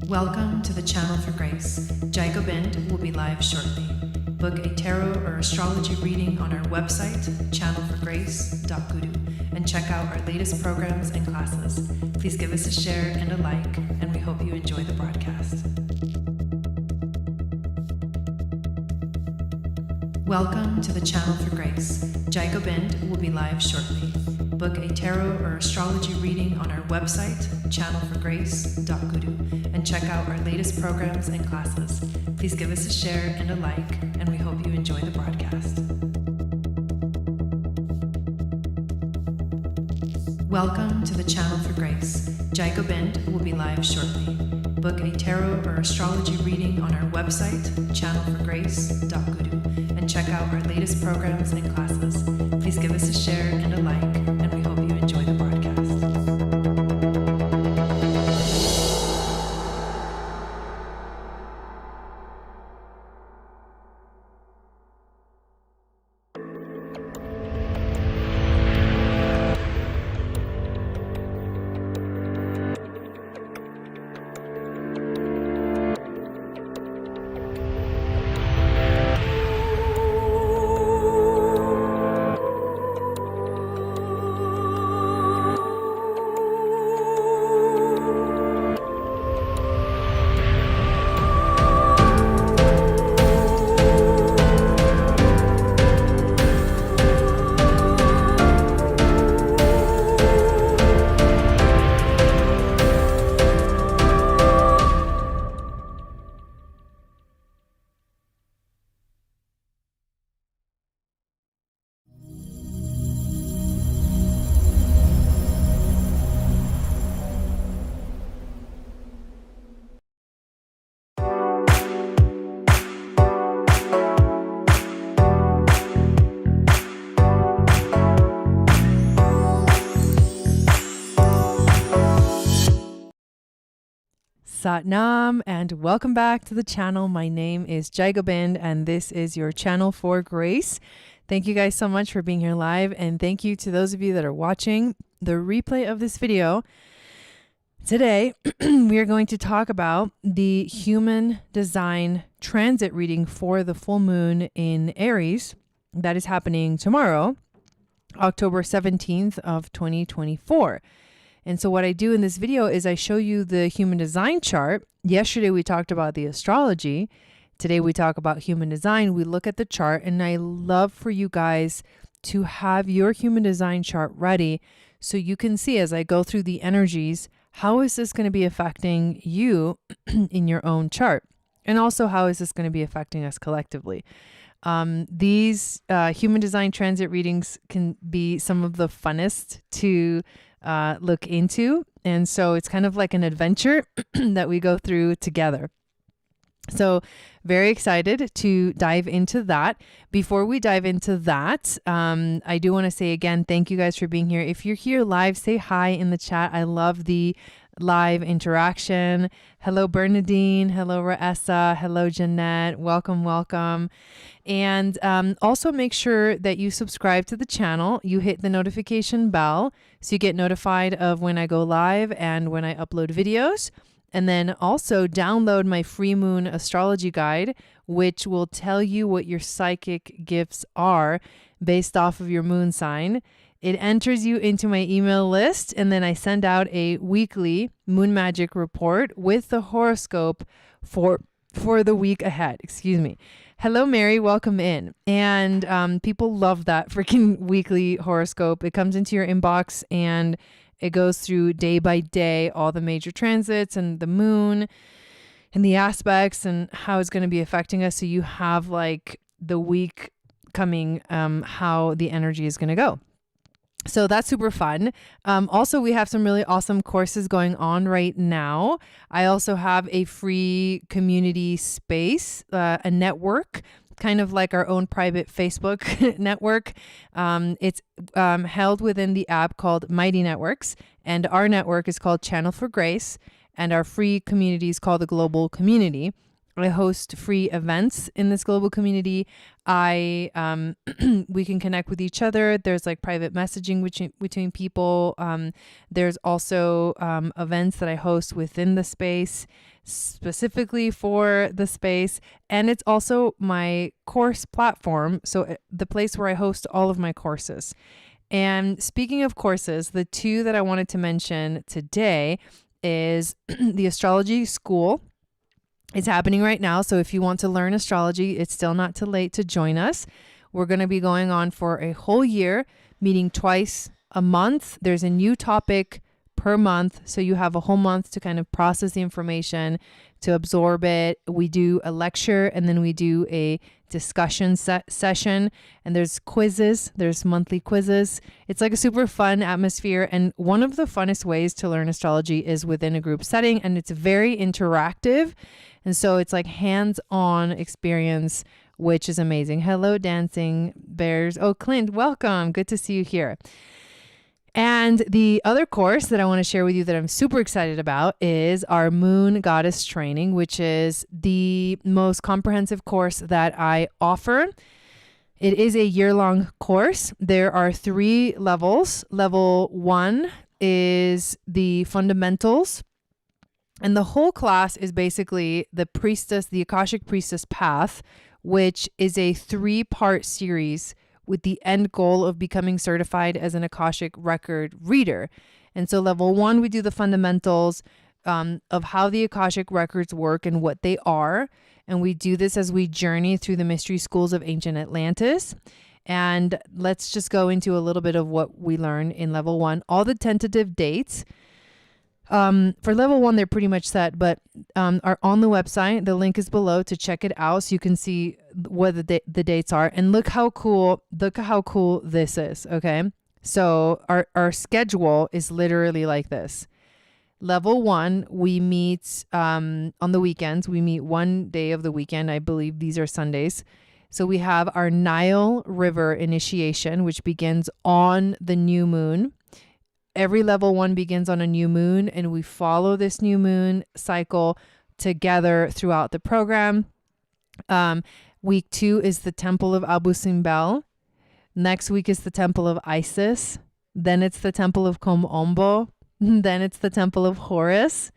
Welcome to the Channel for Grace. Gobind will be live shortly. Book a tarot or astrology reading on our website, channelforgrace.guru, and check out our latest programs and classes. Please give us a share and a like, and we hope you enjoy the broadcast. Welcome to the Channel for Grace. Gobind will be live shortly. Book a tarot or astrology reading on our website, channelforgrace.guru, and check out our latest programs and classes. Please give us a share and a like, and we hope you enjoy the broadcast. Welcome to the Channel for Grace. Gobind will be live shortly. Book a tarot or astrology reading on our website, channelforgrace.guru, and check out our latest programs and classes. Please give us a share and a like, and we hope you enjoy the broadcast. Satnam, and welcome back to the channel. My name is Gobind, and this is your Channel for Grace. Thank you guys so much for being here live, and thank you to those of you that are watching the replay of this video. Today, we are going to talk about the human design transit reading for the full moon in Aries that is happening tomorrow, October 17th of 2024. And so what I do in this video is I show you the human design chart. Yesterday we talked about the astrology. Today we talk about human design. We look at the chart, and I love for you guys to have your human design chart ready so you can see, as I go through the energies, how is this going to be affecting you in your own chart? And also, how is this going to be affecting us collectively? These human design transit readings can be some of the funnest to look into. And so it's kind of like an adventure that we go through together. So very excited to dive into that. Before we dive into that, I do want to say again, thank you guys for being here. If you're here live, say hi in the chat. I love the live interaction. Hello, Bernadine. Hello, Raessa. Hello, Jeanette. Welcome, welcome. And also make sure that you subscribe to the channel. You hit the notification bell so you get notified of when I go live and when I upload videos. And then also download my free moon astrology guide, which will tell you what your psychic gifts are based off of your moon sign. It enters you into my email list, and then I send out a weekly moon magic report with the horoscope for the week ahead. Excuse me. Hello, Mary. Welcome in. And people love that freaking weekly horoscope. It comes into your inbox, and it goes through day by day all the major transits and the moon and the aspects and how it's going to be affecting us. So you have like the week coming, how the energy is going to go. So that's super fun. Also, we have some really awesome courses going on right now. I also have a free community space, a network, kind of like our own private Facebook network. It's held within the app called Mighty Networks, and our network is called Channel for Grace, and our free community is called the Global Community. I host free events in this global community. We can connect with each other. There's like private messaging between people. There's also events that I host within the space specifically for the space. And it's also my course platform. So the place where I host all of my courses. And speaking of courses, the two that I wanted to mention today is the astrology school. It's happening right now. So if you want to learn astrology, it's still not too late to join us. We're going to be going on for a whole year, meeting twice a month. There's a new topic per month. So you have a whole month to kind of process the information, to absorb it. We do a lecture and then we do a discussion session, and there's quizzes. There's monthly quizzes. It's like a super fun atmosphere. And one of the funnest ways to learn astrology is within a group setting, and it's very interactive. And so it's like hands-on experience, which is amazing. Hello, Dancing Bears. Oh, Clint, welcome. Good to see you here. And the other course that I want to share with you that I'm super excited about is our Moon Goddess Training, which is the most comprehensive course that I offer. It is a year-long course. There are 3 levels. Level 1 is the fundamentals. And the whole class is basically the Akashic Priestess Path, which is a 3-part series with the end goal of becoming certified as an Akashic record reader. And so level 1, we do the fundamentals of how the Akashic records work and what they are. And we do this as we journey through the mystery schools of ancient Atlantis. And let's just go into a little bit of what we learned in level 1. All the tentative dates for level 1, they're pretty much set, but are on the website. The link is below to check it out so you can see what the dates are. And look how cool this is. Okay. So our schedule is literally like this. Level 1, we meet on the weekends. We meet one day of the weekend. I believe these are Sundays. So we have our Nile River initiation, which begins on the new moon. Every level 1 begins on a new moon, and we follow this new moon cycle together throughout the program. Week 2 is the Temple of Abu Simbel. Next week is the Temple of Isis. Then it's the Temple of Kom-Ombo. Then it's the Temple of Horus.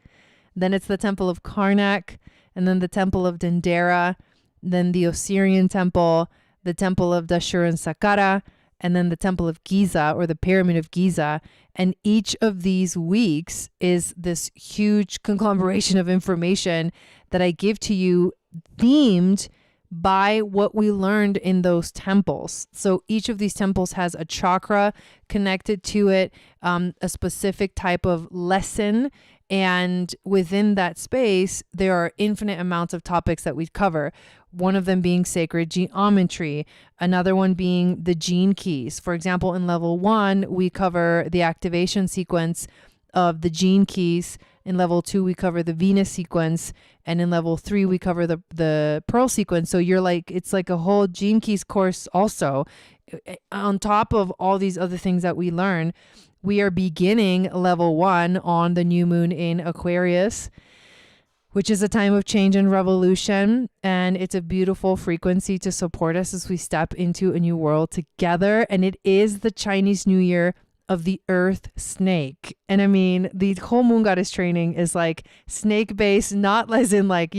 Then it's the Temple of Karnak. And then the Temple of Dendera. Then the Osirian Temple. The Temple of Dashur and Saqqara. And then the Temple of Giza, or the Pyramid of Giza. And each of these weeks is this huge conglomeration of information that I give to you themed by what we learned in those temples. So each of these temples has a chakra connected to it, a specific type of lesson. And within that space, there are infinite amounts of topics that we cover. One of them being sacred geometry, another one being the gene keys. For example, in level 1, we cover the activation sequence of the gene keys. In level 2, we cover the Venus sequence. And in level 3, we cover the Pearl sequence. So it's like a whole gene keys course also. On top of all these other things that we learn, we are beginning level 1 on the new moon in Aquarius, which is a time of change and revolution. And it's a beautiful frequency to support us as we step into a new world together. And it is the Chinese New Year of the Earth Snake. And I mean, the whole Moon Goddess training is like snake based, not as in like,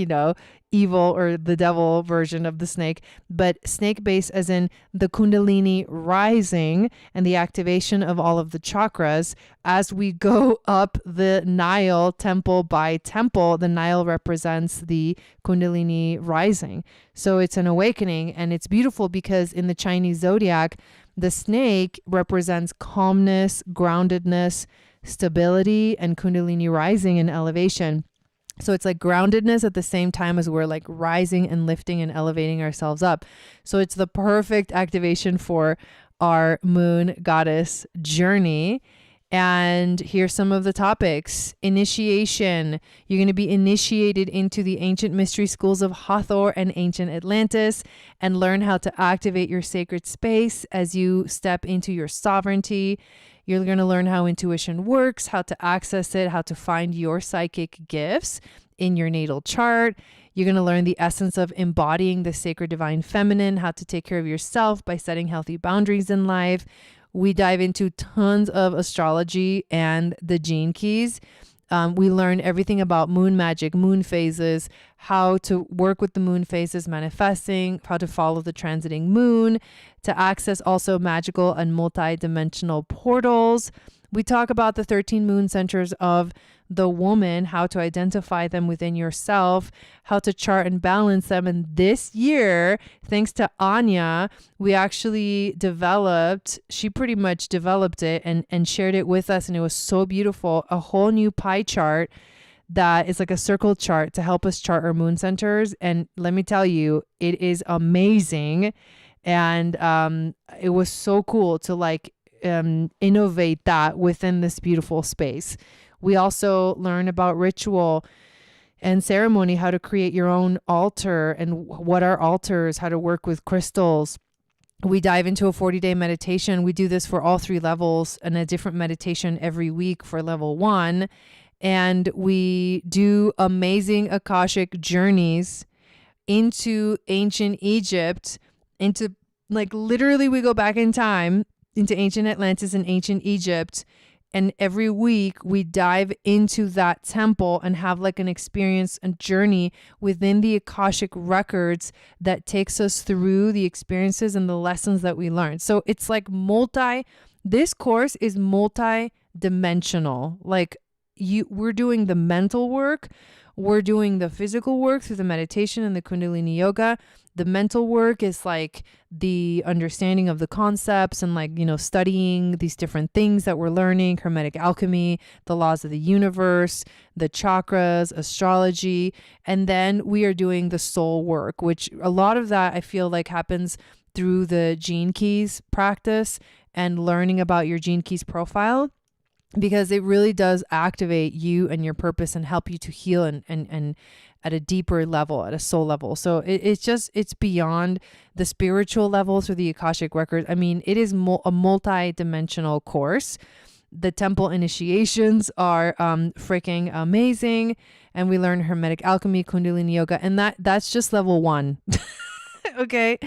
evil or the devil version of the snake, but snake based as in the Kundalini rising and the activation of all of the chakras as we go up the Nile temple by temple. The Nile represents the Kundalini rising. So it's an awakening, and it's beautiful because in the Chinese zodiac, the snake represents calmness, groundedness, stability, and Kundalini rising and elevation. So it's like groundedness at the same time as we're like rising and lifting and elevating ourselves up. So it's the perfect activation for our Moon Goddess journey. And here's some of the topics. Initiation. You're going to be initiated into the ancient mystery schools of Hathor and ancient Atlantis, and learn how to activate your sacred space as you step into your sovereignty. You're going to learn how intuition works, how to access it, how to find your psychic gifts in your natal chart. You're going to learn the essence of embodying the sacred divine feminine, how to take care of yourself by setting healthy boundaries in life. We dive into tons of astrology and the gene keys. We learn everything about moon magic, moon phases, how to work with the moon phases, manifesting, how to follow the transiting moon, to access also magical and multi-dimensional portals. We talk about the 13 moon centers of the woman, how to identify them within yourself, how to chart and balance them. And this year, thanks to Anya, we actually she pretty much developed it and shared it with us. And it was so beautiful. A whole new pie chart that is like a circle chart to help us chart our moon centers. And let me tell you, it is amazing. And it was so cool to like innovate that within this beautiful space. We also learn about ritual and ceremony, how to create your own altar and what are altars, how to work with crystals. We dive into a 40-day meditation. We do this for all 3 levels and a different meditation every week for level 1. And we do amazing Akashic journeys into ancient Egypt, into like literally we go back in time into ancient Atlantis and ancient Egypt. And every week we dive into that temple and have like an experience and journey within the Akashic records that takes us through the experiences and the lessons that we learned. So it's like this course is multi-dimensional. Like we're doing the mental work. We're doing the physical work through the meditation and the Kundalini yoga. The mental work is like the understanding of the concepts and like, studying these different things that we're learning, Hermetic alchemy, the laws of the universe, the chakras, astrology. And then we are doing the soul work, which a lot of that I feel like happens through the gene keys practice and learning about your gene keys profile, because it really does activate you and your purpose and help you to heal and at a deeper level, at a soul level. So it's beyond the spiritual level through the Akashic records. I mean, it is a multi-dimensional course. The temple initiations are freaking amazing. And we learn Hermetic alchemy, Kundalini yoga, and that's just level 1. Okay.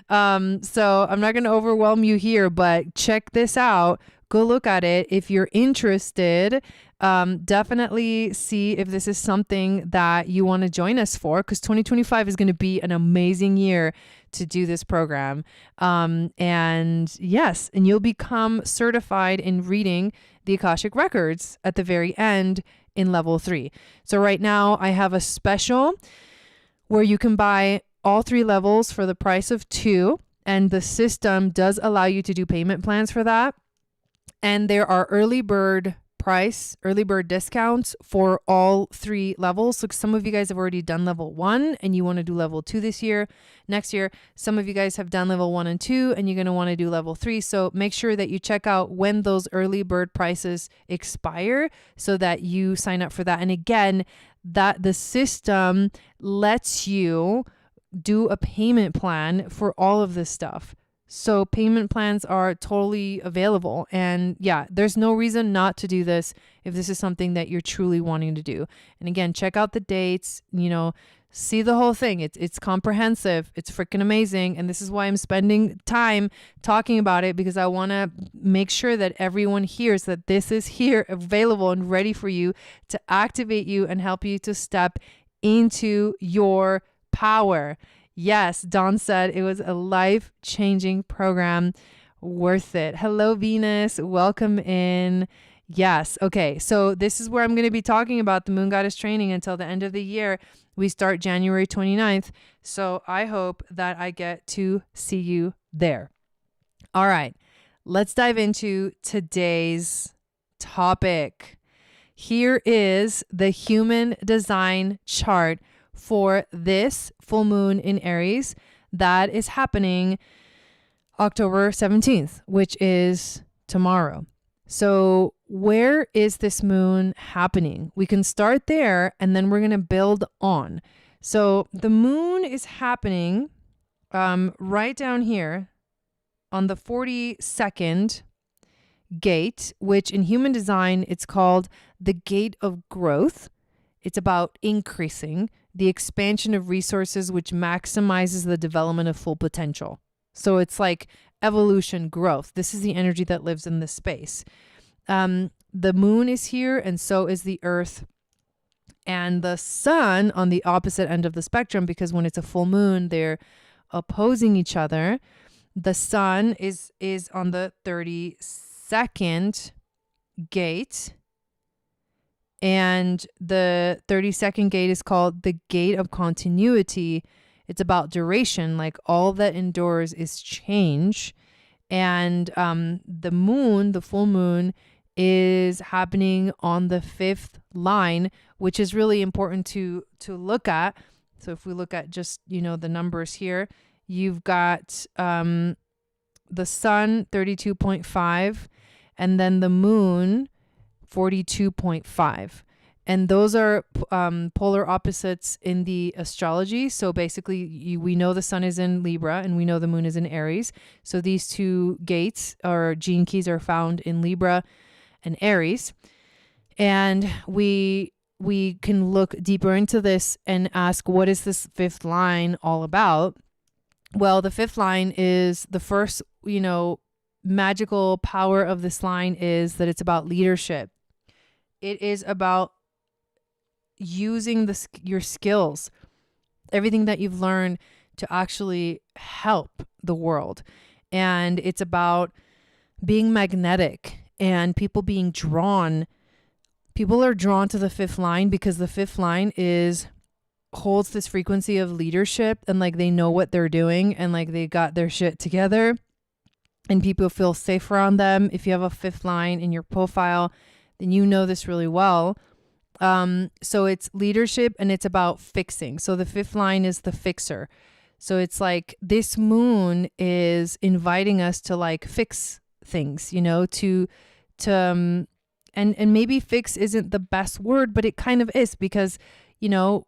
So I'm not going to overwhelm you here, but check this out. Go look at it. If you're interested, definitely see if this is something that you want to join us for, because 2025 is going to be an amazing year to do this program. And you'll become certified in reading the Akashic records at the very end in level 3. So right now I have a special where you can buy all 3 levels for the price of 2. And the system does allow you to do payment plans for that. And there are early bird discounts for all 3 levels. So some of you guys have already done level 1 and you want to do level 2 next year. Some of you guys have done level 1 and 2 and you're going to want to do level 3. So make sure that you check out when those early bird prices expire so that you sign up for that. And again, that the system lets you do a payment plan for all of this stuff. So payment plans are totally available. And there's no reason not to do this if this is something that you're truly wanting to do. And again, check out the dates, see the whole thing. It's comprehensive. It's freaking amazing. And this is why I'm spending time talking about it, because I want to make sure that everyone hears that this is here available and ready for you to activate you and help you to step into your power. Yes, Dawn said it was a life-changing program, worth it. Hello, Venus. Welcome in. Yes. Okay. So this is where I'm going to be talking about the Moon Goddess training until the end of the year. We start January 29th. So I hope that I get to see you there. All right. Let's dive into today's topic. Here is the human design chart for this full moon in Aries that is happening October 17th, which is tomorrow. So where is this moon happening? We can start there and then we're going to build on. So the moon is happening right down here on the 42nd, gate, which in human design, it's called the gate of growth. It's about increasing the expansion of resources, which maximizes the development of full potential. So it's like evolution, growth. This is the energy that lives in this space. The moon is here, and so is the earth and the sun on the opposite end of the spectrum, because when it's a full moon, they're opposing each other. The sun is on the 32nd gate, and the 32nd gate is called the gate of continuity. It's about duration, like all that endures is change. And the moon, the full moon, is happening on the 5th line, which is really important to look at. So if we look at just, the numbers here, you've got the sun 32.5 and then the moon 42.5. And those are polar opposites in the astrology. So basically, we know the sun is in Libra and we know the moon is in Aries. So these two gates or gene keys are found in Libra and Aries. And we can look deeper into this and ask, what is this 5th line all about? Well, the 5th line is the first, magical power of this line is that it's about leadership. It is about using your skills, everything that you've learned to actually help the world. And it's about being magnetic and people being drawn. People are drawn to the 5th line because the 5th line holds this frequency of leadership, and like they know what they're doing and like they got their shit together, and people feel safe around them. If you have a 5th line in your profile, then you know this really well. So it's leadership and it's about fixing. So the 5th line is the fixer. So it's like this moon is inviting us to like fix things, and maybe fix isn't the best word, but it kind of is, because,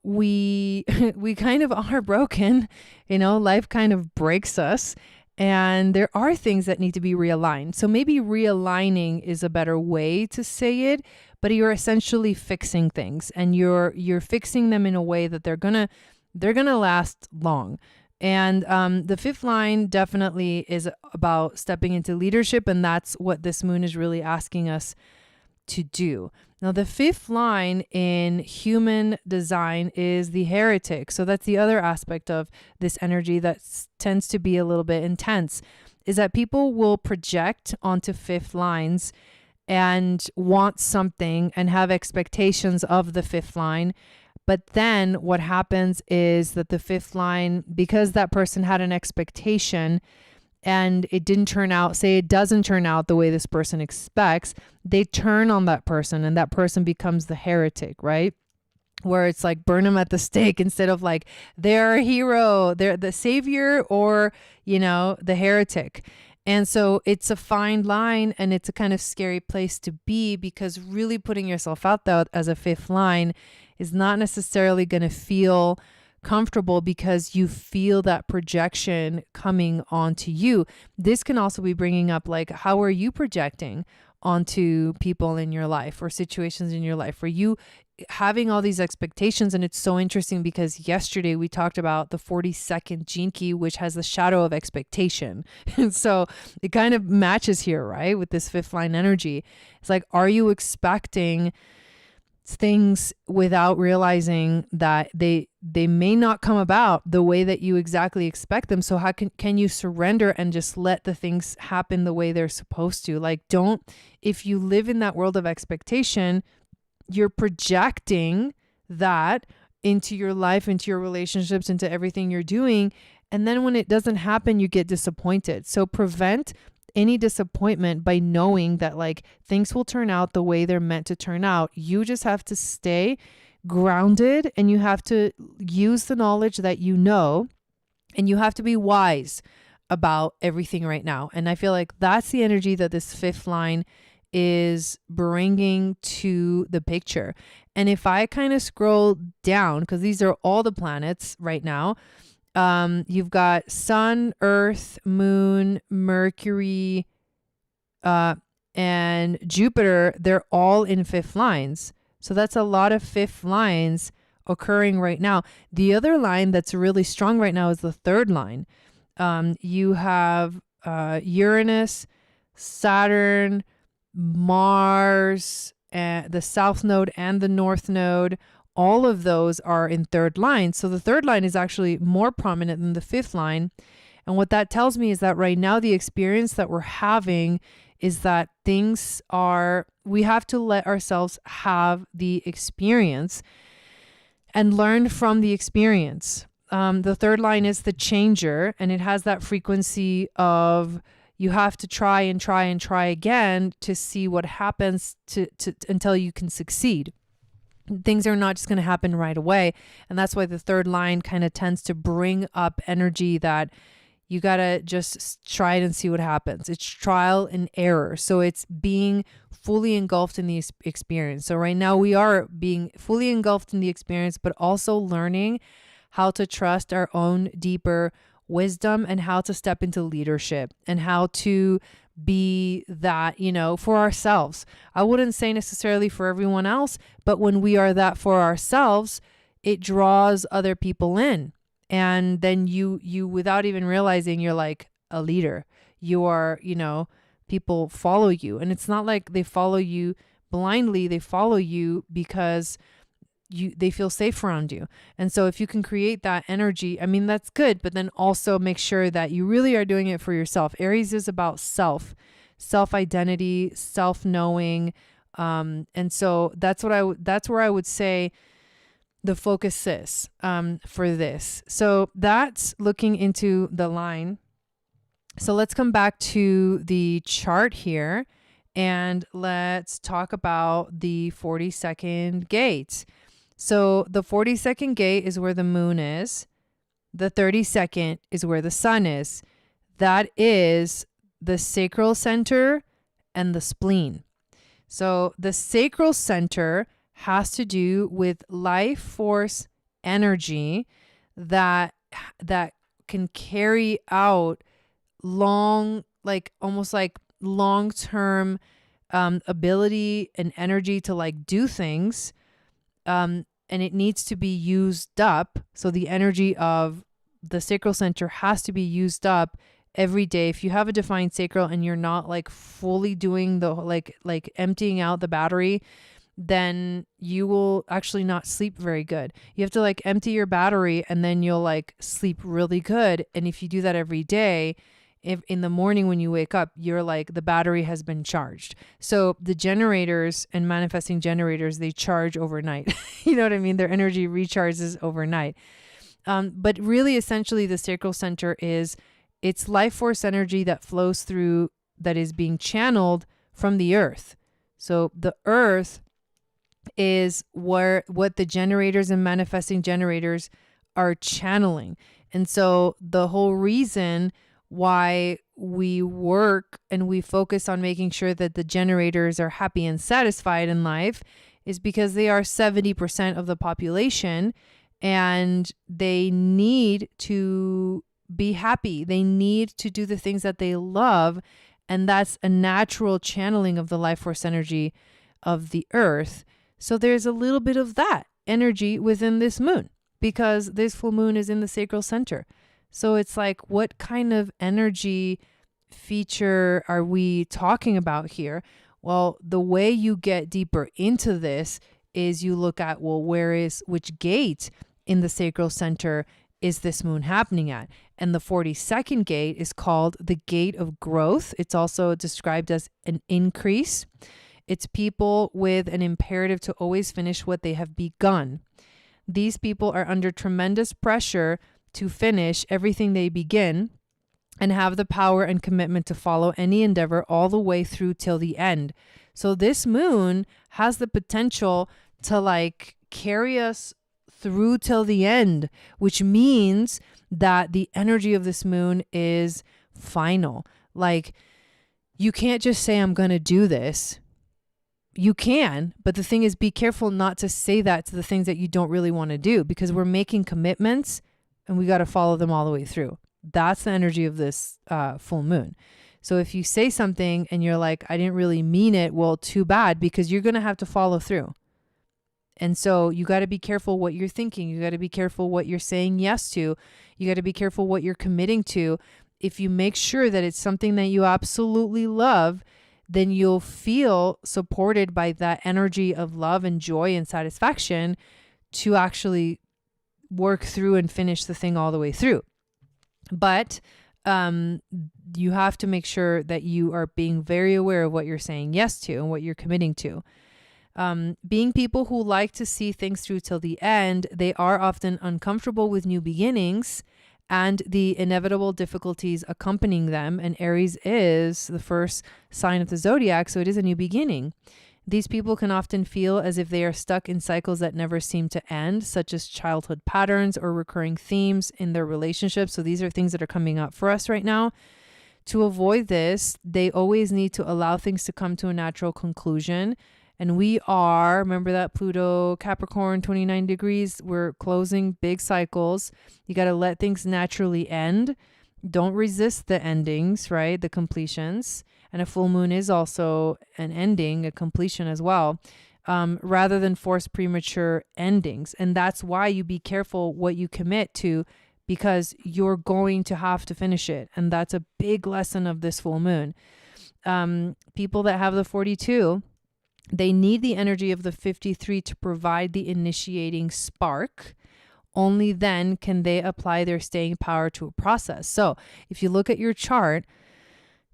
we kind of are broken, life kind of breaks us, and there are things that need to be realigned. So maybe realigning is a better way to say it, but you're essentially fixing things, and you're fixing them in a way that they're gonna last long. And the 5th line definitely is about stepping into leadership, and that's what this moon is really asking us to do. Now, the 5th line in human design is the heretic. So that's the other aspect of this energy that tends to be a little bit intense, is that people will project onto 5th lines and want something and have expectations of the 5th line. But then what happens is that the 5th line, because that person had an expectation and it didn't turn out, say it doesn't turn out the way this person expects, they turn on that person and that person becomes the heretic, right? Where it's like burn them at the stake instead of like they're a hero, they're the savior, or, the heretic. And so it's a fine line, and it's a kind of scary place to be, because really putting yourself out there as a 5th line is not necessarily going to feel comfortable, because you feel that projection coming onto you. This can also be bringing up like, how are you projecting onto people in your life or situations in your life? Are you having all these expectations? And it's so interesting because yesterday we talked about the 42nd gene key, which has the shadow of expectation. And so it kind of matches here, right? With this 5th line energy. It's like, are you expecting things without realizing that they may not come about the way that you exactly expect them? So how can you surrender and just let the things happen the way they're supposed to? Like, if you live in that world of expectation, you're projecting that into your life, into your relationships, into everything you're doing. And then when it doesn't happen, you get disappointed. So prevent any disappointment by knowing that like things will turn out the way they're meant to turn out. You just have to stay grounded, and you have to use the knowledge that you know, and you have to be wise about everything right now. And I feel like that's the energy that this 5th line is bringing to the picture. And if I kind of scroll down, because these are all the planets right now, you've got Sun, Earth, Moon, Mercury, and Jupiter, they're all in fifth lines. So that's a lot of fifth lines occurring right now. The other line that's really strong right now is the third line. You have Uranus, Saturn, Mars, the south node and the north node. All of those are in third line. So the third line is actually more prominent than the fifth line. And what that tells me is that right now the experience that we're having is that we have to let ourselves have the experience and learn from the experience. The third line is the changer, and it has that frequency of you have to try and try and try again to see what happens until you can succeed. Things are not just going to happen right away. And that's why the third line kind of tends to bring up energy that you got to just try it and see what happens. It's trial and error. So it's being fully engulfed in the experience. So right now we are being fully engulfed in the experience, but also learning how to trust our own deeper wisdom and how to step into leadership and how to be that, for ourselves. I wouldn't say necessarily for everyone else, but when we are that for ourselves, it draws other people in. And then you without even realizing, you're like a leader. You are, people follow you. And it's not like they follow you blindly. They follow you because they feel safe around you. And so if you can create that energy, I mean, that's good, but then also make sure that you really are doing it for yourself. Aries is about self-identity, self-knowing. And so that's where I would say the focus is, for this. So that's looking into the line. So let's come back to the chart here and let's talk about the 42nd gate. So the 42nd gate is where the moon is. The 32nd is where the sun is. That is the sacral center and the spleen. So the sacral center has to do with life force energy that can carry out almost like long-term ability and energy to do things. And it needs to be used up. So the energy of the sacral center has to be used up every day. If you have a defined sacral and you're not fully doing the like emptying out the battery, then you will actually not sleep very good. You have to empty your battery and then you'll sleep really good. And if you do that every day, if in the morning when you wake up, you're the battery has been charged. So the generators and manifesting generators, they charge overnight. You know what I mean? Their energy recharges overnight. But really, essentially, the sacral center it's life force energy that flows through, that is being channeled from the earth. So the earth is what the generators and manifesting generators are channeling. And so the whole reason why we work and we focus on making sure that the generators are happy and satisfied in life is because they are 70% of the population and they need to be happy. They need to do the things that they love. And that's a natural channeling of the life force energy of the earth. So there's a little bit of that energy within this moon because this full moon is in the sacral center. So it's what kind of energy feature are we talking about here? Well, the way you get deeper into this is you look at, which gate in the sacral center is this moon happening at? And the 42nd gate is called the gate of growth. It's also described as an increase. It's people with an imperative to always finish what they have begun. These people are under tremendous pressure to finish everything they begin and have the power and commitment to follow any endeavor all the way through till the end. So this moon has the potential to carry us through till the end, which means that the energy of this moon is final. You can't just say, I'm going to do this. You can, but the thing is, be careful not to say that to the things that you don't really want to do, because we're making commitments and we got to follow them all the way through. That's the energy of this full moon. So if you say something and you're like, I didn't really mean it, well, too bad, because you're going to have to follow through. And so you got to be careful what you're thinking. You got to be careful what you're saying yes to. You got to be careful what you're committing to. If you make sure that it's something that you absolutely love, then you'll feel supported by that energy of love and joy and satisfaction to actually work through and finish the thing all the way through. But you have to make sure that you are being very aware of what you're saying yes to and what you're committing to. Being people who like to see things through till the end, they are often uncomfortable with new beginnings and the inevitable difficulties accompanying them. And Aries is the first sign of the zodiac, so it is a new beginning. These people can often feel as if they are stuck in cycles that never seem to end, such as childhood patterns or recurring themes in their relationships. So these are things that are coming up for us right now. To avoid this, they always need to allow things to come to a natural conclusion. And we are, remember that Pluto, Capricorn, 29 degrees, we're closing big cycles. You got to let things naturally end. Don't resist the endings, right? The completions. And a full moon is also an ending, a completion as well, rather than force premature endings. And that's why you be careful what you commit to, because you're going to have to finish it. And that's a big lesson of this full moon. People that have the 42, they need the energy of the 53 to provide the initiating spark. Only then can they apply their staying power to a process. So if you look at your chart,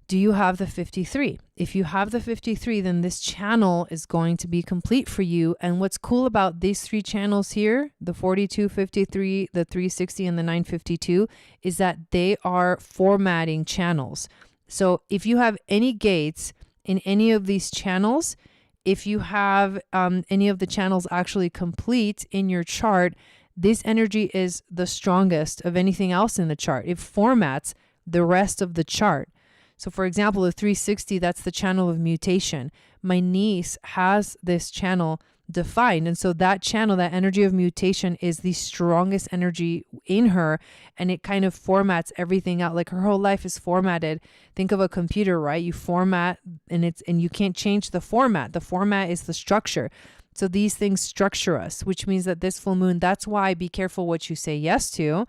do you have the 53? If you have the 53, then this channel is going to be complete for you. And what's cool about these three channels here, the 42, 53, the 360, and the 952, is that they are formatting channels. So if you have any gates in any of these channels, if you have any of the channels actually complete in your chart, this energy is the strongest of anything else in the chart. It formats the rest of the chart. So for example, the 360, that's the channel of mutation. My niece has this channel defined. And so that channel, that energy of mutation, is the strongest energy in her. And it kind of formats everything out. Like her whole life is formatted. Think of a computer, right? You format and you can't change the format. The format is the structure. So these things structure us, which means that this full moon, that's why be careful what you say yes to,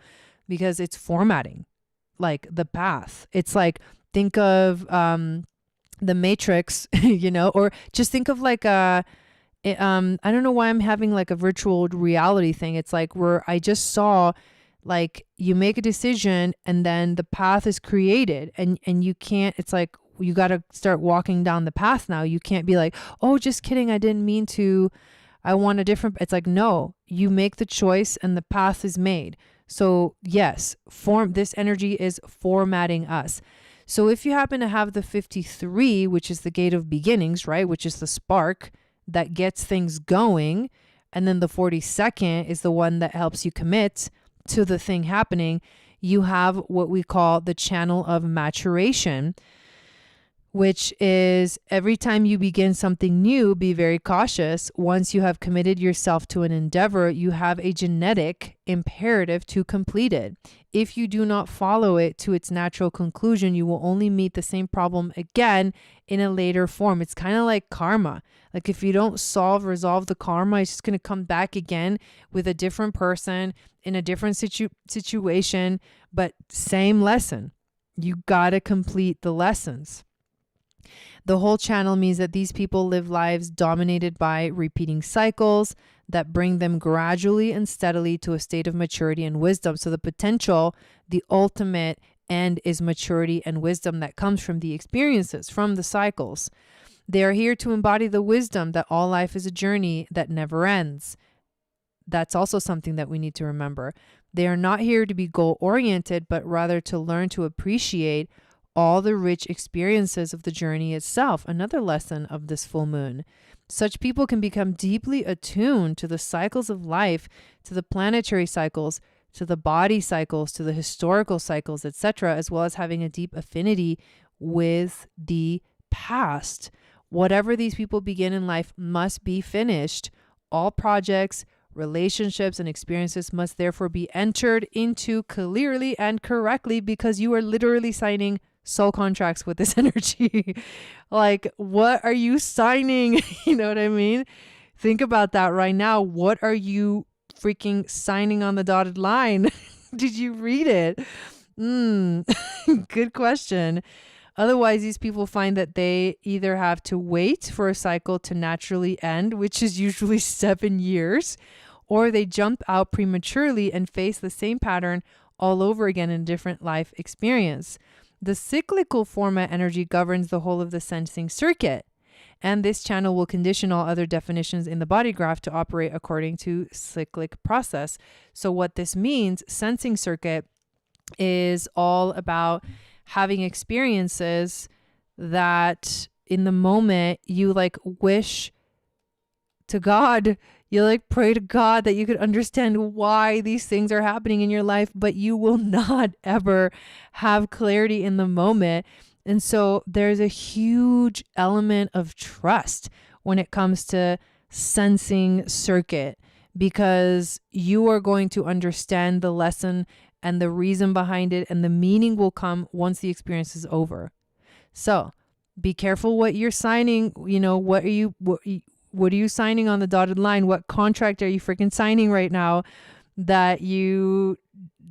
because it's formatting like the path. It's like, think of the Matrix, or just think of like I don't know why I'm having like a virtual reality thing. It's like where I just saw, like, you make a decision and then the path is created and you can't, it's like, you got to start walking down the path now. You can't be like, oh, just kidding, I didn't mean to, I want a different, it's like, no, you make the choice and the path is made. So yes, this energy is formatting us. So if you happen to have the 53, which is the gate of beginnings, right, which is the spark that gets things going, and then the 42nd is the one that helps you commit to the thing happening, you have what we call the channel of maturation, which is every time you begin something new, be very cautious. Once you have committed yourself to an endeavor, you have a genetic imperative to complete it. If you do not follow it to its natural conclusion, you will only meet the same problem again in a later form. It's kind of like karma. Like if you don't resolve the karma, it's just going to come back again with a different person in a different situation, but same lesson. You got to complete the lessons. The whole channel means that these people live lives dominated by repeating cycles that bring them gradually and steadily to a state of maturity and wisdom. So the potential, the ultimate end, is maturity and wisdom that comes from the experiences, from the cycles. They are here to embody the wisdom that all life is a journey that never ends. That's also something that we need to remember. They are not here to be goal-oriented, but rather to learn to appreciate all the rich experiences of the journey itself. Another lesson of this full moon. Such people can become deeply attuned to the cycles of life, to the planetary cycles, to the body cycles, to the historical cycles, etc., as well as having a deep affinity with the past. Whatever these people begin in life must be finished. All projects, relationships, and experiences must therefore be entered into clearly and correctly, because you are literally signing soul contracts with this energy. Like, what are you signing? You know what I mean? Think about that right now. What are you freaking signing on the dotted line? Did you read it? Good question. Otherwise, these people find that they either have to wait for a cycle to naturally end, which is usually 7 years, or they jump out prematurely and face the same pattern all over again in a different life experience. The cyclical format energy governs the whole of the sensing circuit, and this channel will condition all other definitions in the body graph to operate according to cyclic process. So what this means, sensing circuit is all about having experiences that in the moment you like wish to God, you like pray to God that you could understand why these things are happening in your life, but you will not ever have clarity in the moment. And so there's a huge element of trust when it comes to sensing circuit, because you are going to understand the lesson and the reason behind it, and the meaning will come once the experience is over. So be careful what you're signing. You know, what are you signing on the dotted line? What contract are you freaking signing right now that you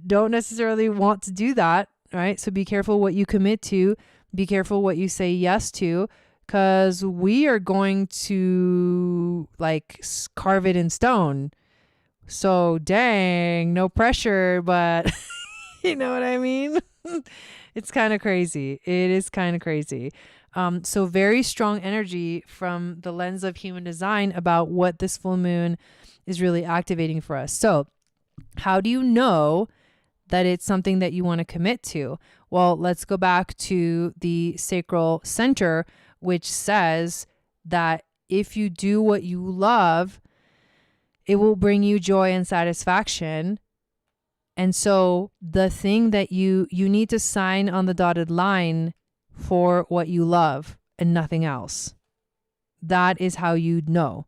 don't necessarily want to do that, right? So be careful what you commit to. Be careful what you say yes to, because we are going to like carve it in stone. So dang, no pressure, but you know what I mean? It's kind of crazy. It is kind of crazy. So very strong energy from the lens of human design about what this full moon is really activating for us. So how do you know that it's something that you want to commit to? Well, let's go back to the sacral center, which says that if you do what you love, it will bring you joy and satisfaction. And so the thing that you need to sign on the dotted line for what you love and nothing else. That is how you know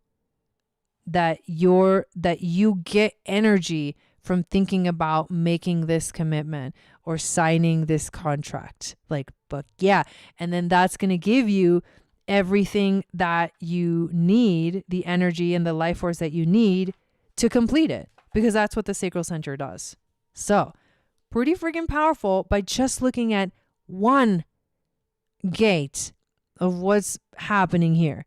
that you get energy from thinking about making this commitment or signing this contract. Like, but yeah. And then that's going to give you everything that you need, the energy and the life force that you need to complete it, because that's what the sacral center does. So pretty freaking powerful by just looking at one gate of what's happening here.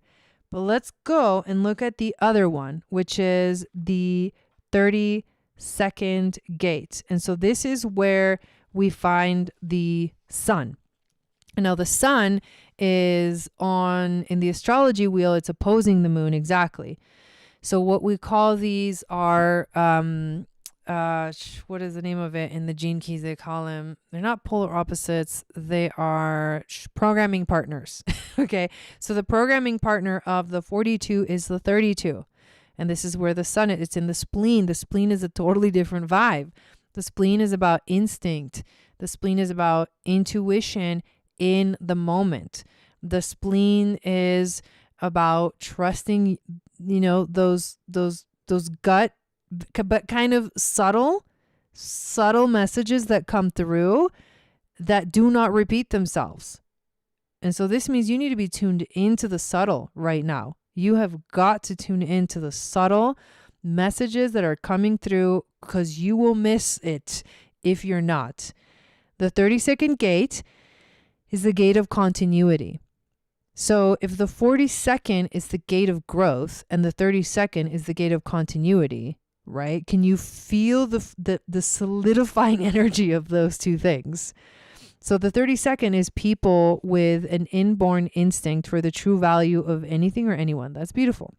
But let's go and look at the other one, which is the 32nd gate. And so this is where we find the sun. And now the sun is in the astrology wheel, it's opposing the moon exactly. So what we call these are, what is the name of it in the gene keys? They call them, they're not polar opposites. They are programming partners. Okay. So the programming partner of the 42 is the 32. And this is where the sun is. It's in the spleen. The spleen is a totally different vibe. The spleen is about instinct. The spleen is about intuition in the moment. The spleen is about trusting, you know, those gut, but kind of subtle messages that come through that do not repeat themselves. And so this means you need to be tuned into the subtle right now. You have got to tune into the subtle messages that are coming through, because you will miss it if you're not. The 32nd gate is the gate of continuity. So if the 42nd is the gate of growth and the 32nd is the gate of continuity, right? Can you feel the solidifying energy of those two things? So the 32nd is people with an inborn instinct for the true value of anything or anyone. That's beautiful.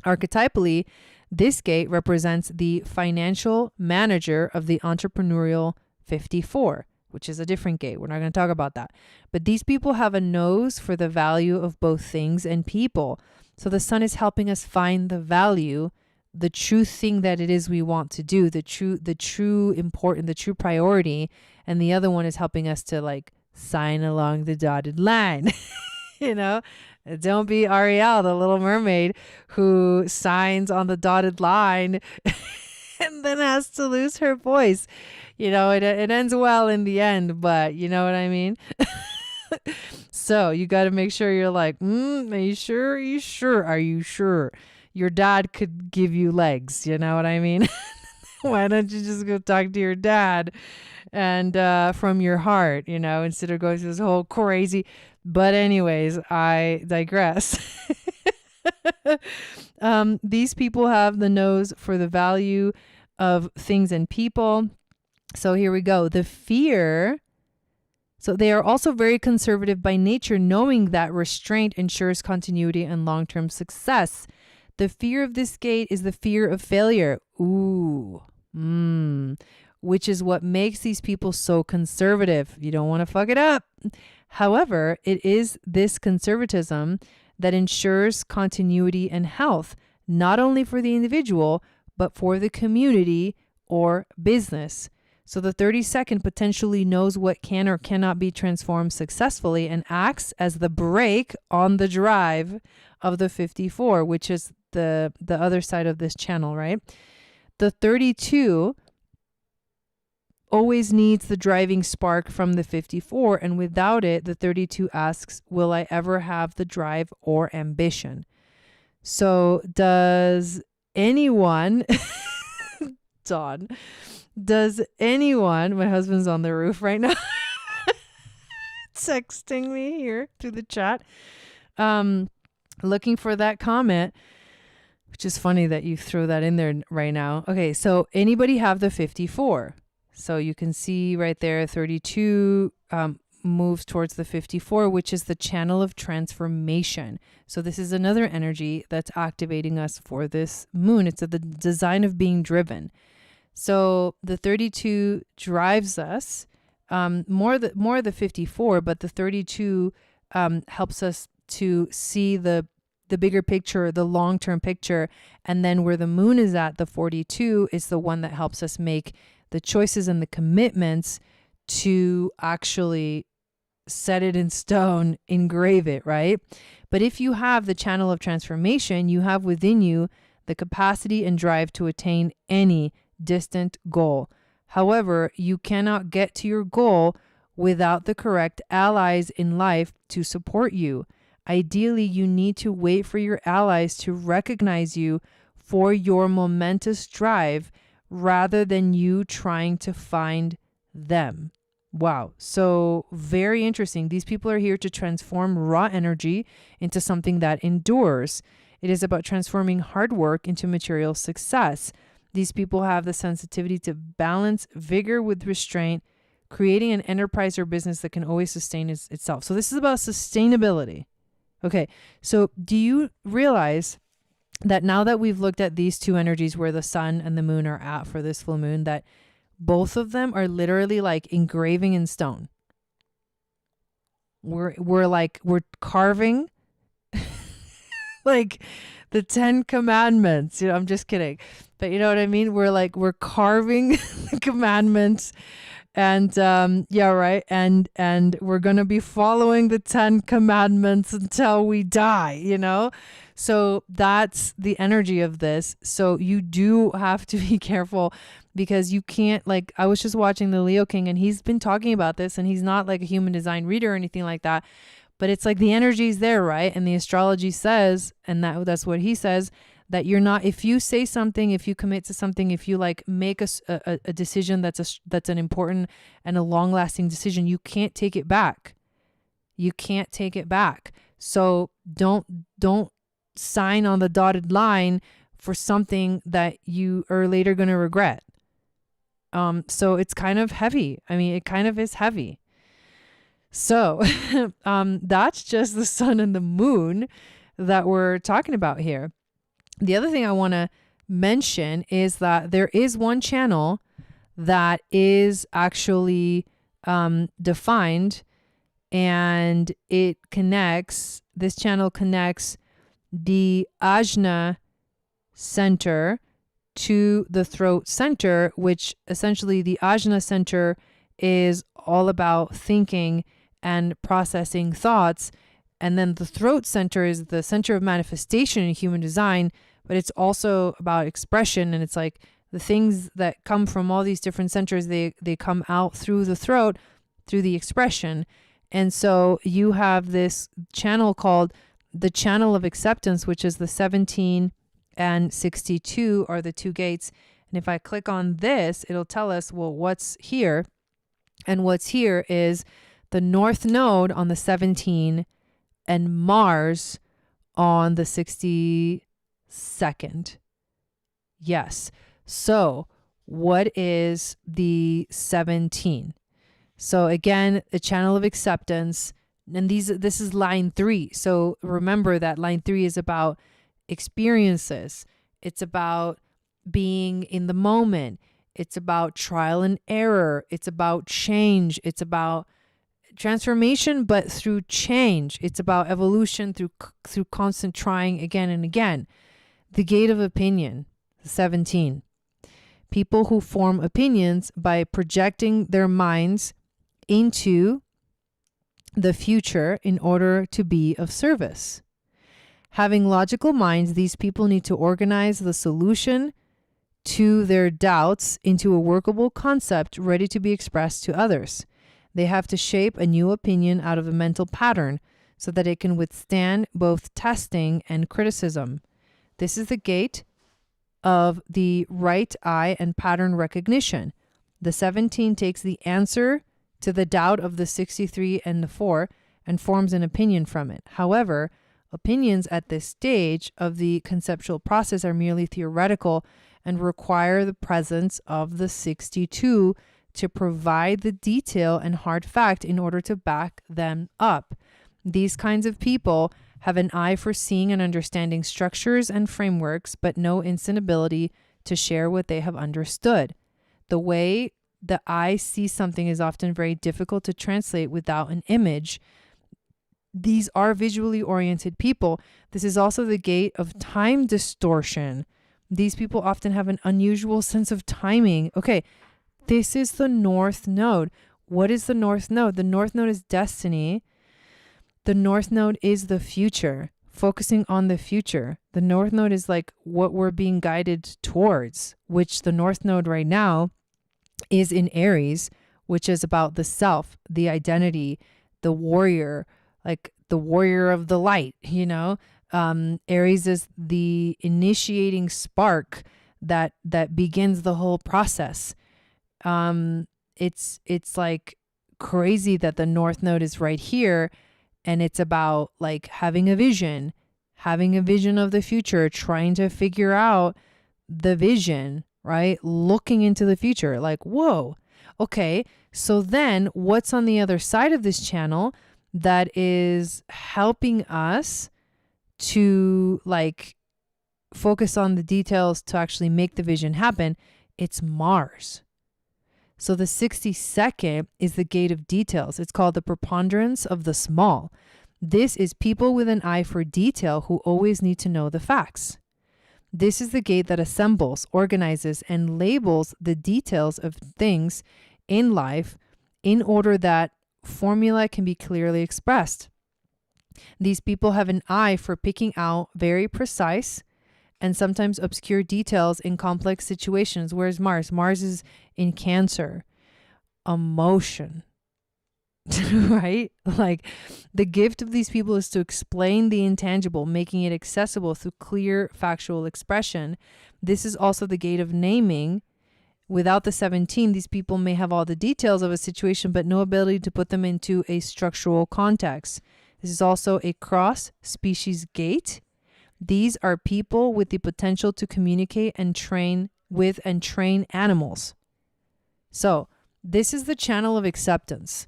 Archetypally, this gate represents the financial manager of the entrepreneurial 54, which is a different gate. We're not going to talk about that. But these people have a nose for the value of both things and people. So the sun is helping us find the value, the true thing that it is we want to do, the true important, the true priority. And the other one is helping us to like sign along the dotted line. You know, don't be Ariel, the little mermaid, who signs on the dotted line and then has to lose her voice. it ends well in the end, but you know what I mean? So you got to make sure you're like, are you sure? Are you sure? Are you sure? Your dad could give you legs. You know what I mean? Why don't you just go talk to your dad and from your heart, instead of going through this whole crazy. But anyways, I digress. These people have the nose for the value of things and people. So here we go. The fear. So they are also very conservative by nature, knowing that restraint ensures continuity and long-term success. The fear of this gate is the fear of failure. Ooh. Which is what makes these people so conservative. You don't want to fuck it up. However, it is this conservatism that ensures continuity and health, not only for the individual, but for the community or business. So the 32nd potentially knows what can or cannot be transformed successfully and acts as the brake on the drive of the 54, which is the other side of this channel, right? The 32 always needs the driving spark from the 54, and without it, the 32 asks, will I ever have the drive or ambition? So does anyone, Dawn, my husband's on the roof right now, texting me here through the chat, looking for that comment, which is funny that you throw that in there right now. Okay, so anybody have the 54? So you can see right there, 32 moves towards the 54, which is the channel of transformation. So this is another energy that's activating us for this moon. It's the design of being driven. So the 32 drives us, more the 54, but the 32 helps us to see the bigger picture, the long-term picture. And then where the moon is at, the 42 is the one that helps us make the choices and the commitments to actually set it in stone, engrave it, right? But if you have the channel of transformation, you have within you the capacity and drive to attain any distant goal. However, you cannot get to your goal without the correct allies in life to support you. Ideally, you need to wait for your allies to recognize you for your momentous drive rather than you trying to find them. Wow. So very interesting. These people are here to transform raw energy into something that endures. It is about transforming hard work into material success. These people have the sensitivity to balance vigor with restraint, creating an enterprise or business that can always sustain itself. So this is about sustainability. Okay. So do you realize that now that we've looked at these two energies where the sun and the moon are at for this full moon, that both of them are literally like engraving in stone? We're carving like the 10 commandments. I'm just kidding. But you know what I mean? We're carving the commandments. And yeah, right. And we're going to be following the 10 commandments until we die, So that's the energy of this. So you do have to be careful, because you can't, I was just watching the Leo King, and he's been talking about this, and he's not like a human design reader or anything like that, but it's like the energy is there, right? And the astrology says, and that's what he says, that you're not, if you say something, if you commit to something, if you make a decision that's an important and a long lasting decision, you can't take it back. You can't take it back. So don't sign on the dotted line for something that you are later going to regret. So it's kind of heavy. I mean, it kind of is heavy. So that's just the sun and the moon that we're talking about here. The other thing I want to mention is that there is one channel that is actually defined, and this channel connects the Ajna center to the throat center, which essentially the Ajna center is all about thinking and processing thoughts. And then the throat center is the center of manifestation in human design, but it's also about expression. And it's like the things that come from all these different centers, they come out through the throat, through the expression. And so you have this channel called the channel of acceptance, which is the 17 and 62 are the two gates. And if I click on this, it'll tell us, well, what's here? And what's here is the North Node on the 17 and Mars on the 62nd. Yes. So what is the 17? So again, the channel of acceptance, and this is line 3. So remember that line 3 is about experiences. It's about being in the moment. It's about trial and error. It's about change. It's about transformation, but through change. It's about evolution through constant trying again and again. The gate of opinion, 17. People who form opinions by projecting their minds into the future in order to be of service. Having logical minds, these people need to organize the solution to their doubts into a workable concept ready to be expressed to others. They have to shape a new opinion out of a mental pattern so that it can withstand both testing and criticism. This is the gate of the right eye and pattern recognition. The 17 takes the answer to the doubt of the 63 and the 4 and forms an opinion from it. However, opinions at this stage of the conceptual process are merely theoretical and require the presence of the 62 to provide the detail and hard fact in order to back them up. These kinds of people have an eye for seeing and understanding structures and frameworks, but no instant ability to share what they have understood. The way the eye sees something is often very difficult to translate without an image. These are visually oriented people. This is also the gate of time distortion. These people often have an unusual sense of timing. Okay, this is the North Node. What is the North Node? The North Node is destiny. The North Node is the future, focusing on the future. The North Node is like what we're being guided towards, which the North Node right now is in Aries, which is about the self, the identity, the warrior, like the warrior of the light, you know? Aries is the initiating spark that begins the whole process. It's like crazy that the North Node is right here, and it's about like having a vision of the future, trying to figure out the vision, right? Looking into the future, like, whoa, okay. So then what's on the other side of this channel that is helping us to like focus on the details to actually make the vision happen? It's Mars. So the 62nd is the gate of details. It's called the preponderance of the small. This is people with an eye for detail who always need to know the facts. This is the gate that assembles, organizes, and labels the details of things in life in order that formula can be clearly expressed. These people have an eye for picking out very precise and sometimes obscure details in complex situations. Whereas Mars is in Cancer, emotion, right? Like the gift of these people is to explain the intangible, making it accessible through clear factual expression. This is also the gate of naming. Without the 17, these people may have all the details of a situation, but no ability to put them into a structural context. This is also a cross-species gate. These are people with the potential to communicate and train with and train animals. So this is the channel of acceptance.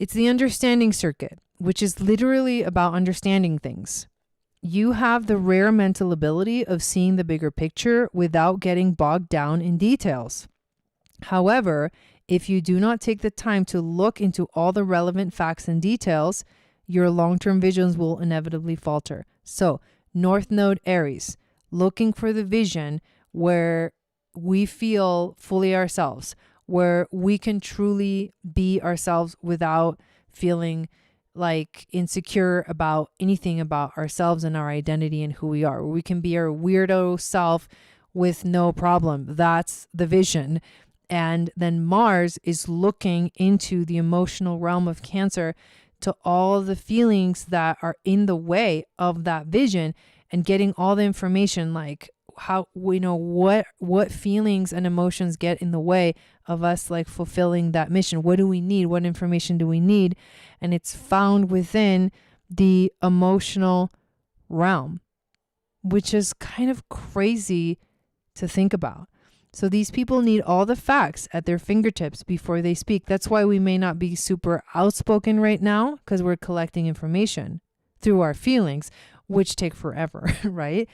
It's the understanding circuit, which is literally about understanding things. You have the rare mental ability of seeing the bigger picture without getting bogged down in details. However, if you do not take the time to look into all the relevant facts and details, your long-term visions will inevitably falter. So, North Node Aries, looking for the vision where we feel fully ourselves, where we can truly be ourselves without feeling like insecure about anything about ourselves and our identity and who we are. Where we can be our weirdo self with no problem. That's the vision. And then Mars is looking into the emotional realm of Cancer to all of the feelings that are in the way of that vision and getting all the information, like how we know what feelings and emotions get in the way of us like fulfilling that mission. What do we need? What information do we need? And it's found within the emotional realm, which is kind of crazy to think about. So these people need all the facts at their fingertips before they speak. That's why we may not be super outspoken right now, because we're collecting information through our feelings, which take forever, right?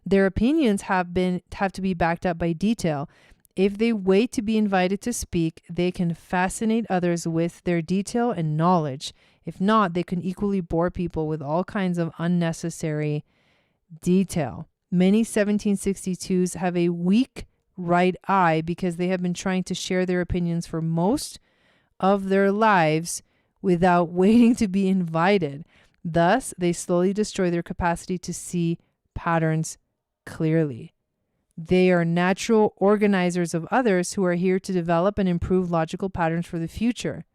Their opinions have to be backed up by detail. If they wait to be invited to speak, they can fascinate others with their detail and knowledge. If not, they can equally bore people with all kinds of unnecessary detail. Many 1762s have a weak right eye because they have been trying to share their opinions for most of their lives without waiting to be invited. Thus, they slowly destroy their capacity to see patterns clearly. They are natural organizers of others who are here to develop and improve logical patterns for the future.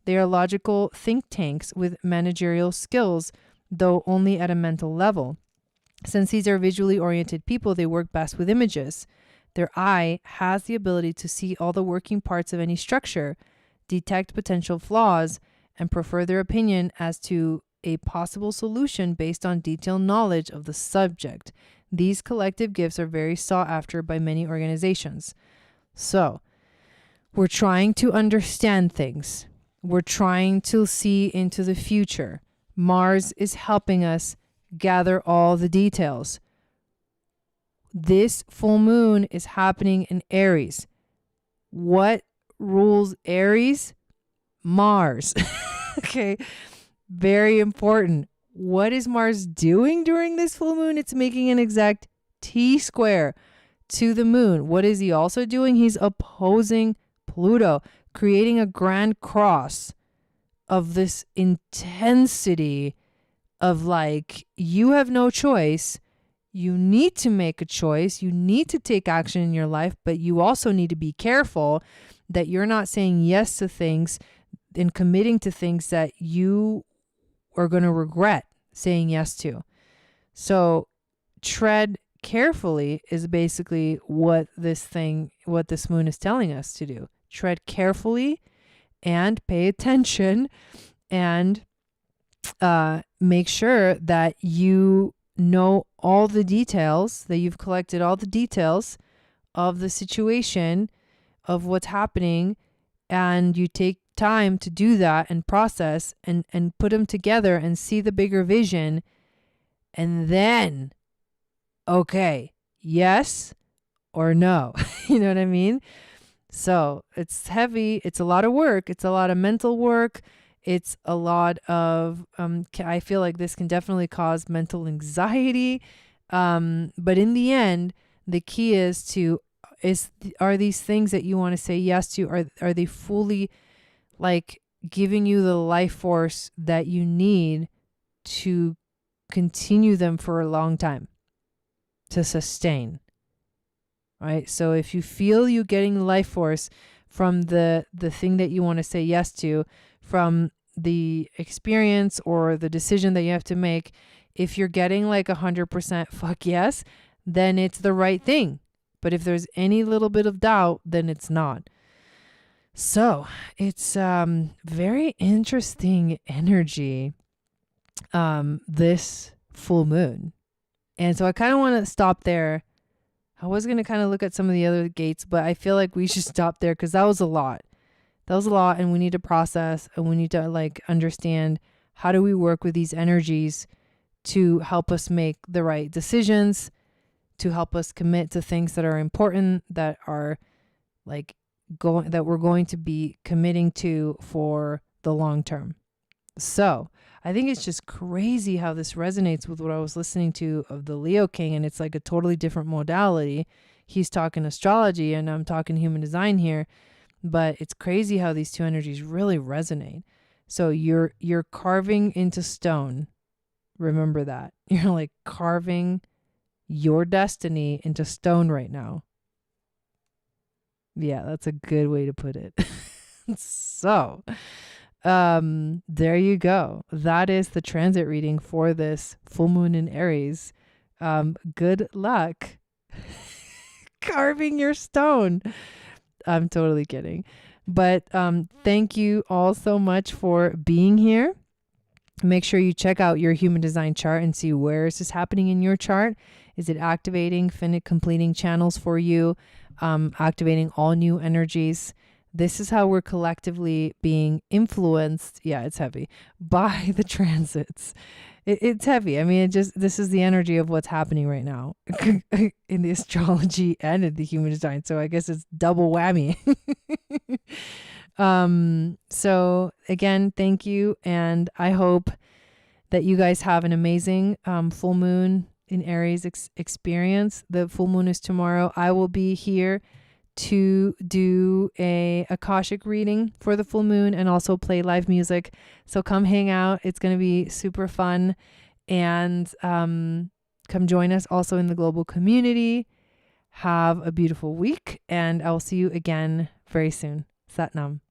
They are logical think tanks with managerial skills, though only at a mental level. Since these are visually oriented people, they work best with images. Their eye has the ability to see all the working parts of any structure, detect potential flaws, and prefer their opinion as to a possible solution based on detailed knowledge of the subject. These collective gifts are very sought after by many organizations. So, we're trying to understand things. We're trying to see into the future. Mars is helping us gather all the details. This full moon is happening in Aries. What rules Aries? Mars. Okay. Very important. What is Mars doing during this full moon? It's making an exact T-square to the moon. What is he also doing? He's opposing Pluto, creating a grand cross of this intensity of like, you have no choice. You need to make a choice. You need to take action in your life, but you also need to be careful that you're not saying yes to things and committing to things that you are going to regret saying yes to. So tread carefully is basically what this moon is telling us to do. Tread carefully and pay attention and make sure that you know all the details, that you've collected all the details of the situation, of what's happening, and you take time to do that and process and put them together and see the bigger vision. And then, okay, yes or no. You know what I mean? So it's heavy. It's a lot of work. It's a lot of mental work. It's a lot of, I feel like this can definitely cause mental anxiety. But in the end, the key are these things that you want to say yes to, are they fully like giving you the life force that you need to continue them for a long time, to sustain, right? So if you feel you getting life force from the thing that you want to say yes to, from the experience or the decision that you have to make, if you're getting like 100% fuck yes, then it's the right thing. But if there's any little bit of doubt, then it's not. So it's very interesting energy, this full moon. And so I kind of want to stop there. I was going to kind of look at some of the other gates, but I feel like we should stop there because that was a lot. That was a lot, and we need to process, and we need to like understand how do we work with these energies to help us make the right decisions, to help us commit to things that are important, that are like that we're going to be committing to for the long term. So I think it's just crazy how this resonates with what I was listening to of the Leo King, and it's like a totally different modality. He's talking astrology and I'm talking human design here, but it's crazy how these two energies really resonate. So you're carving into stone. Remember that. You're like carving your destiny into stone right now. Yeah, that's a good way to put it. So, there you go. That is the transit reading for this full moon in Aries. Good luck carving your stone. I'm totally kidding. But thank you all so much for being here. Make sure you check out your human design chart and see where is this happening in your chart. Is it activating, completing channels for you, activating all new energies? This is how we're collectively being influenced. Yeah, it's heavy by the transits. It's heavy. I mean, this is the energy of what's happening right now in the astrology and in the human design. So I guess it's double whammy. So again, thank you. And I hope that you guys have an amazing full moon in Aries experience. The full moon is tomorrow. I will be here to do a Akashic reading for the full moon and also play live music. So come hang out. It's going to be super fun. And come join us also in the global community. Have a beautiful week. And I will see you again very soon. Sat Nam.